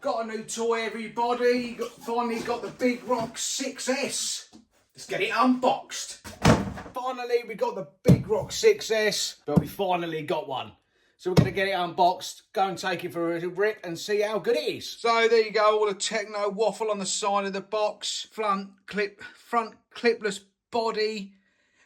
Got a new toy, everybody. Finally got the Big Rock 6S. Let's get it unboxed. Finally, we got the Big Rock 6S, but we finally got one. So we're going to get it unboxed, go and take it for a rip and see how good it is. So there you go, all the techno waffle on the side of the box. Front clipless body.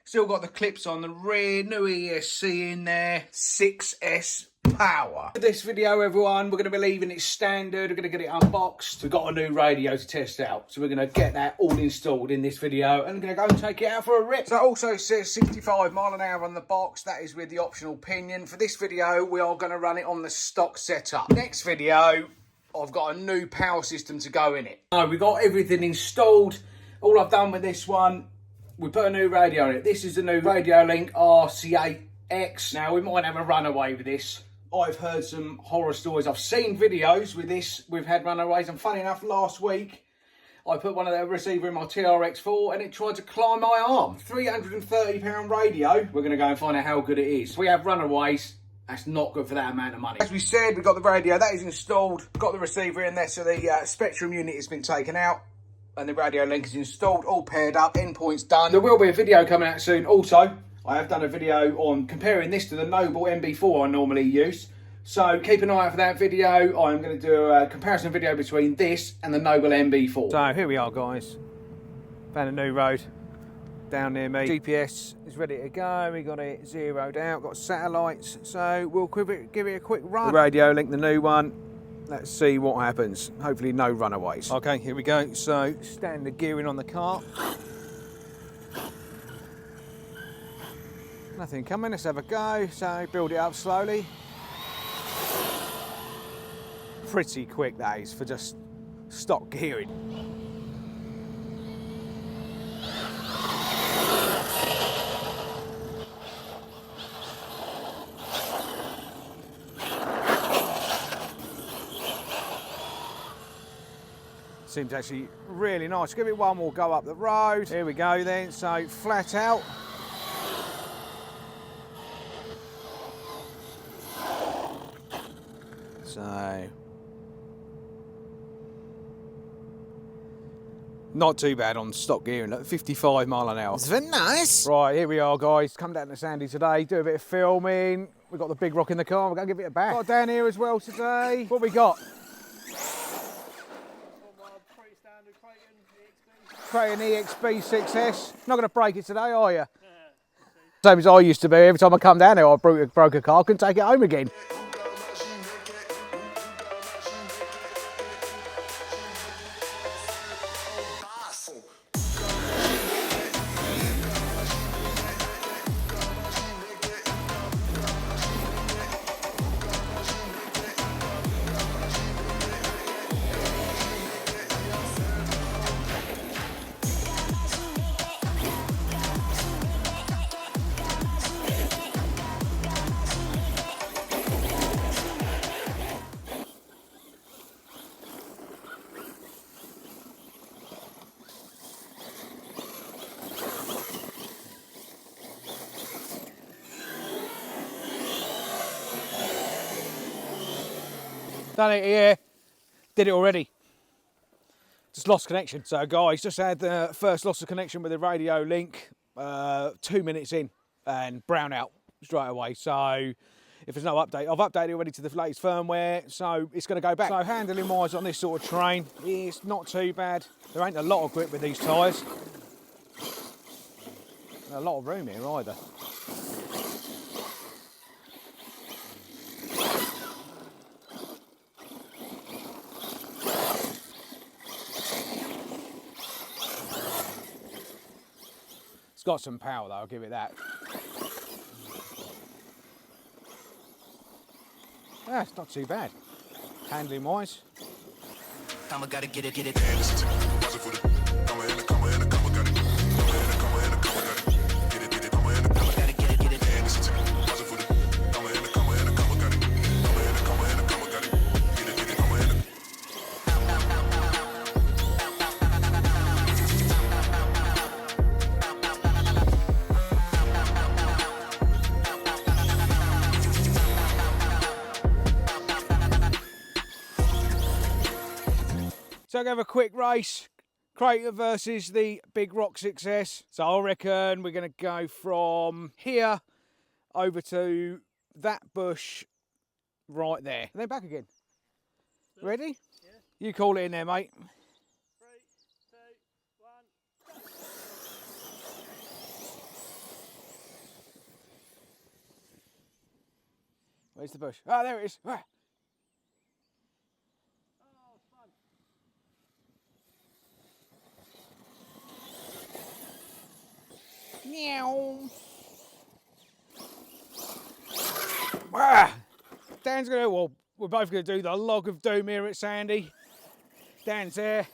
Still got the clips on the rear, new ESC in there, 6S power. For this video, everyone, we're going to be leaving it standard. We're going to get it unboxed. We've got a new radio to test out, so we're going to get that all installed in this video and going to go and take it out for a rip. So it also says 65 mile an hour on the box. That is with the optional pinion. For this video, we are going to run it on the stock setup. Next video, I've got a new power system to go in it. So we've got everything installed. All I've done with this one, we put a new radio in it. This is the new Radio Link RC8X. Now, we might have a runaway with this. I've heard some horror stories. I've seen videos with this. We've had runaways. And funny enough, last week, I put one of the receiver in my TRX4 and it tried to climb my arm. £330 radio. We're going to go and find out how good it is. If we have runaways, that's not good for that amount of money. As we said, we've got the radio. That is installed. Got the receiver in there, so the Spectrum unit has been taken out. And the radio link is installed, all paired up, endpoints done. There will be a video coming out soon. Also, I have done a video on comparing this to the Noble MB4 I normally use. So keep an eye out for that video. I'm going to do a comparison video between this and the Noble MB4. So here we are, guys. Found a new road down near me. GPS is ready to go. We got it zeroed out, got satellites. So we'll give it a quick run. The radio link, the new one. Let's see what happens. Hopefully no runaways. Okay, here we go. So standard gearing on the car. Nothing coming, let's have a go. So build it up slowly. Pretty quick that is for just stock gearing. Seems actually really nice. Give it one more go up the road. Here we go then, so flat out. So, not too bad on stock gearing, look, 55 mile an hour. It's very nice. Right, here we are, guys. Come down to Sandy today, do a bit of filming. We've got the Big Rock in the car, we're going to give it a back. Got down here as well today. What we got? Creighton EXB 6S. Not going to break it today, are you? Same as I used to be. Every time I come down here, I broke a car, I couldn't take it home again. Done it here, did it already. Just lost connection. So guys, just had the first loss of connection with the radio link 2 minutes in and brown out straight away. So if there's no update, I've updated already to the latest firmware, so it's going to go back. So handling wise on this sort of terrain, it's not too bad. There ain't a lot of grip with these tyres. A lot of room here either. It's got some power though, I'll give it that. Yeah, it's not too bad. Handling wise. I'ma gotta get it. So I'm going to have a quick race. Crater versus the Big Rock 6S. So I reckon we're going to go from here over to that bush right there. And then back again. Ready? Yeah. You call it in there, mate. 3, 2, 1, go. Where's the bush? Ah, there it is. Ah. Oh, fun. Meow. Ah. Dan's going to, well, we're both going to do the log of doom here at Sandy. Dan's there.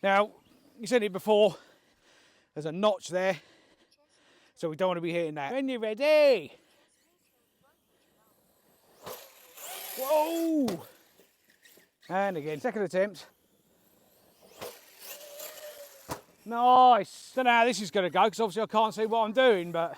Now, you've seen it before. There's a notch there. So we don't want to be hitting that. When you're ready. Whoa! And again, second attempt. Nice. Don't know how this is going to go because obviously I can't see what I'm doing, but.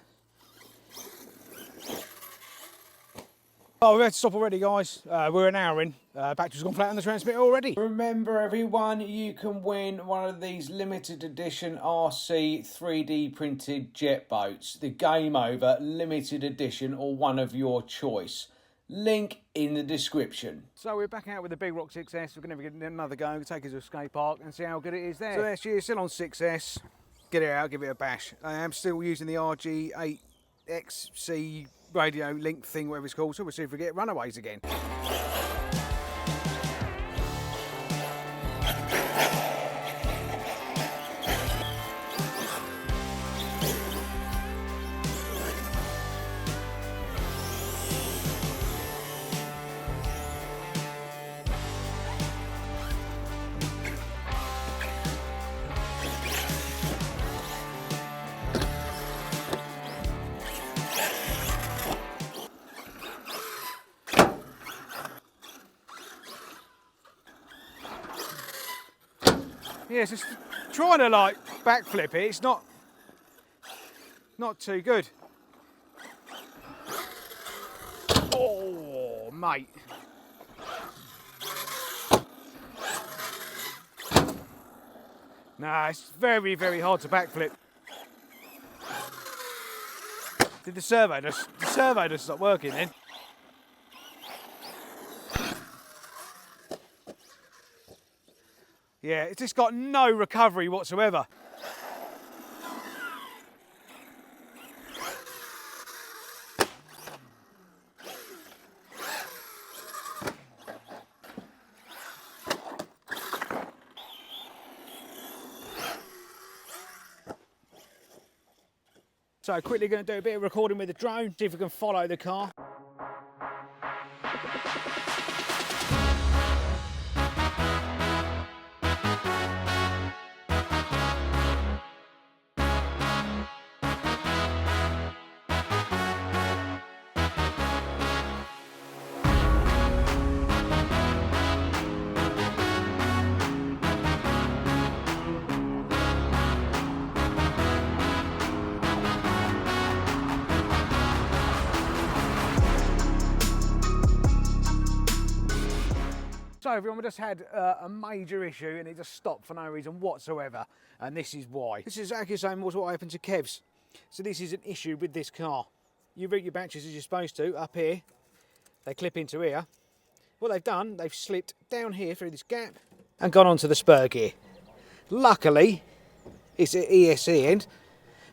Oh, we had to stop already, guys. We're an hour in. Battery's gone flat on the transmitter already. Remember, everyone, you can win one of these limited edition RC 3D printed jet boats. The Game Over limited edition or one of your choice. Link in the description. So we're back out with the Big Rock 6S. We're going to give it another go, take it to a skate park and see how good it is there. So there she is, still on 6S. Get it out, give it a bash. I am still using the RG8XC radio link thing, whatever it's called, so we'll see if we get runaways again. Yeah, it's just trying to like backflip it, it's not too good. Oh, mate. Nah, it's very, very hard to backflip. Did the servo just stop working then? Yeah, it's just got no recovery whatsoever. So quickly going to do a bit of recording with the drone, see if we can follow the car. So everyone, we just had a major issue and it just stopped for no reason whatsoever, and this is why. This is exactly the same as what happened to Kev's. So this is an issue with this car. You route your batteries as you're supposed to, up here, they clip into here. What they've done, they've slipped down here through this gap and gone onto the spur gear. Luckily, it's at ESC end,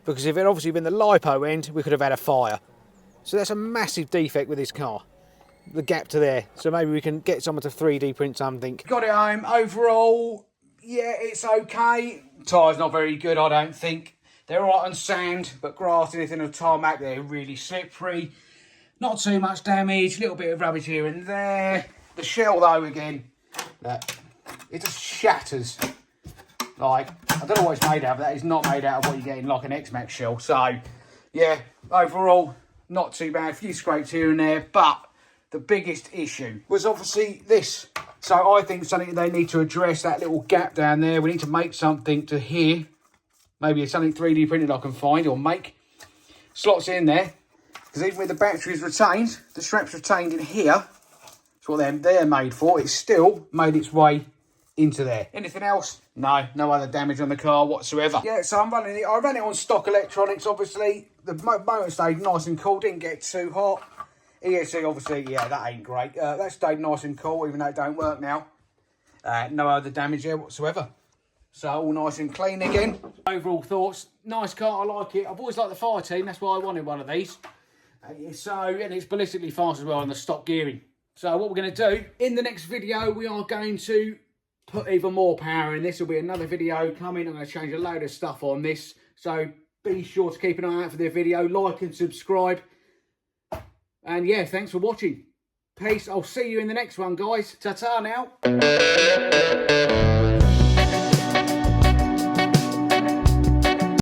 because if it had obviously been the LiPo end, we could have had a fire. So that's a massive defect with this car. The gap to there, so maybe we can get someone to 3D print something. Got it home. Overall, yeah, it's okay. Tyres not very good, I don't think. They're all right on sand, but grass, anything on tarmac, they're really slippery. Not too much damage, a little bit of rubbish here and there. The shell though, again, it just shatters. Like, I don't know what it's made out of. That is not made out of what you get in like an X-Max shell. So, yeah, overall, not too bad. A few scrapes here and there, but the biggest issue was obviously this. So I think something they need to address, that little gap down there. We need to make something to here. Maybe it's something 3D printed I can find or make. Slots in there. Because even with the batteries retained, the straps retained in here, that's what they're made for. It's still made its way into there. Anything else? No, no other damage on the car whatsoever. Yeah, so I'm running it. I ran it on stock electronics, obviously. The motor stayed nice and cool, didn't get too hot. ESC, obviously, yeah, that ain't great. That stayed nice and cool, even though it don't work now. No other damage there whatsoever. So all nice and clean again. Overall thoughts, nice car, I like it. I've always liked the fire team, that's why I wanted one of these. And it's ballistically fast as well on the stock gearing. So what we're going to do, in the next video, we are going to put even more power in this. Will be another video coming. I'm going to change a load of stuff on this. So be sure to keep an eye out for the video, like and subscribe. And yeah, thanks for watching. Peace. I'll see you in the next one, guys. Ta-ta now.